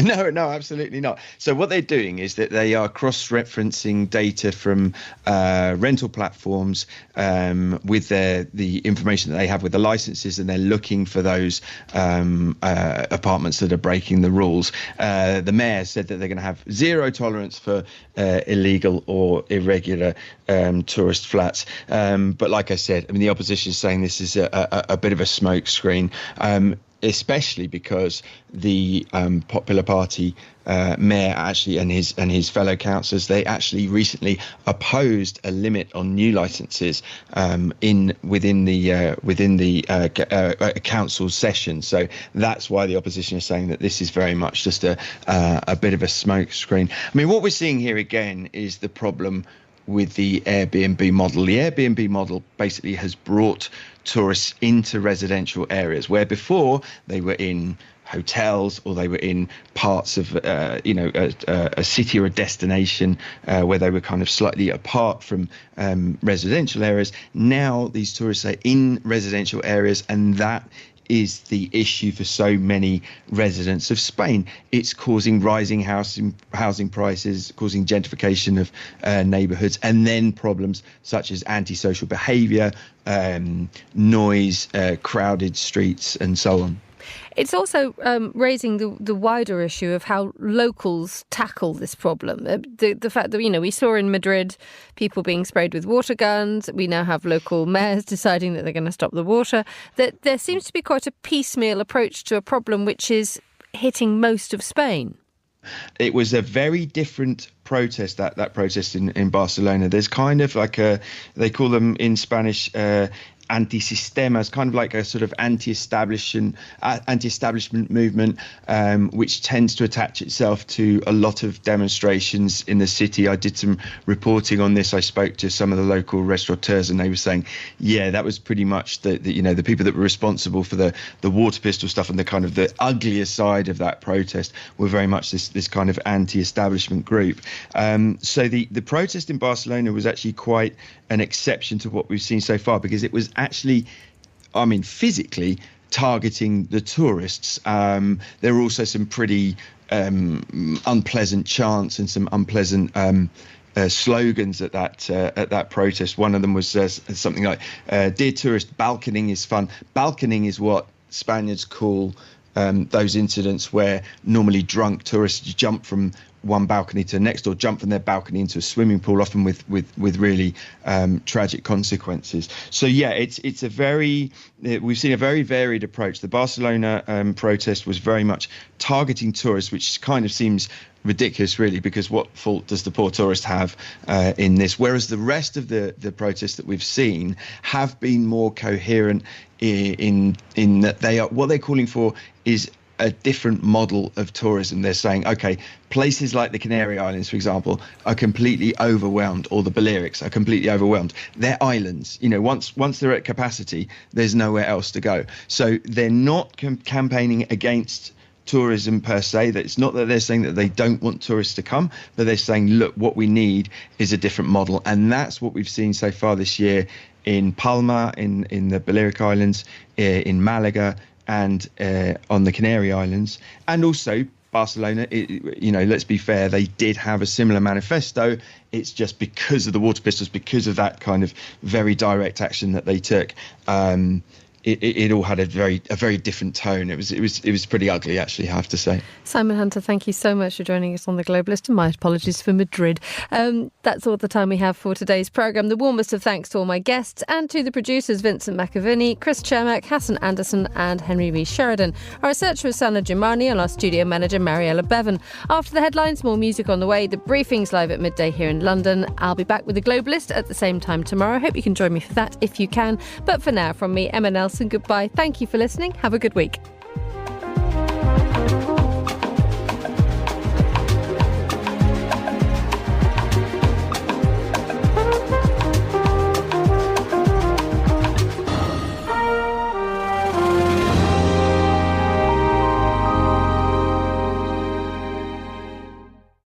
No, absolutely not. So what they're doing is that they are cross-referencing data from rental platforms with the information that they have with the licenses, and they're looking for those apartments that are breaking the rules. The mayor said that they're going to have zero tolerance for illegal or irregular tourist flats. But like I said, I mean, the opposition is saying this is a bit of a smokescreen. Especially because the Popular Party mayor actually and his fellow councillors, they actually recently opposed a limit on new licences within the council session. So that's why the opposition is saying that this is very much just a bit of a smokescreen. I mean, what we're seeing here again is the problem with the Airbnb model. The Airbnb model basically has brought tourists into residential areas where before they were in hotels or they were in parts of a city or a destination where they were kind of slightly apart from residential areas. Now these tourists are in residential areas, and that is the issue for so many residents of Spain. It's causing rising housing prices, causing gentrification of neighbourhoods, and then problems such as antisocial behaviour, noise, crowded streets, and so on. It's also raising the wider issue of how locals tackle this problem. The fact that, we saw in Madrid people being sprayed with water guns. We now have local mayors deciding that they're going to stop the water. That there seems to be quite a piecemeal approach to a problem which is hitting most of Spain. It was a very different protest, that protest in Barcelona. There's kind of like they call them in Spanish anti-sistemas, kind of like a sort of anti-establishment movement, which tends to attach itself to a lot of demonstrations in the city. I did some reporting on this. I spoke to some of the local restaurateurs, and they were saying, yeah, that was pretty much the people that were responsible for the water pistol stuff and the kind of the uglier side of that protest were very much this kind of anti-establishment group. So the protest in Barcelona was actually quite an exception to what we've seen so far, because it was actually, physically targeting the tourists. There were also some pretty unpleasant chants and some unpleasant slogans at that protest. One of them was something like, "Dear tourist, balconing is fun." Balconing is what Spaniards call those incidents where normally drunk tourists jump from one balcony to the next, or jump from their balcony into a swimming pool, often with really tragic consequences. So yeah, we've seen a very varied approach. The Barcelona protest was very much targeting tourists, which kind of seems ridiculous, really, because what fault does the poor tourist have in this? Whereas the rest of the protests that we've seen have been more coherent in that what they're calling for is a different model of tourism. They're saying, okay, places like the Canary Islands, for example, are completely overwhelmed, or the Balearics are completely overwhelmed. They're islands. Once they're at capacity, there's nowhere else to go. So they're not campaigning against tourism per se. That it's not that they're saying that they don't want tourists to come, but they're saying, look, what we need is a different model. And that's what we've seen so far this year in Palma, in the Balearic Islands, in Malaga, and on the Canary Islands, and also Barcelona, let's be fair, they did have a similar manifesto. It's just because of the water pistols, because of that kind of very direct action that they took. It all had a very different tone. It was pretty ugly, actually, I have to say. Simon Hunter, thank you so much for joining us on The Globalist, and my apologies for Madrid. That's all the time we have for today's programme. The warmest of thanks to all my guests and to the producers Vincent McAviney, Chris Chermak, Hassan Anderson and Henry V. Sheridan. Our researcher is Sana Jumani and our studio manager Mariella Bevan. After the headlines, more music on the way. The briefing's live at midday here in London. I'll be back with The Globalist at the same time tomorrow. I hope you can join me for that if you can. But for now, from me, Emma Nelson, goodbye. Thank you for listening. Have a good week.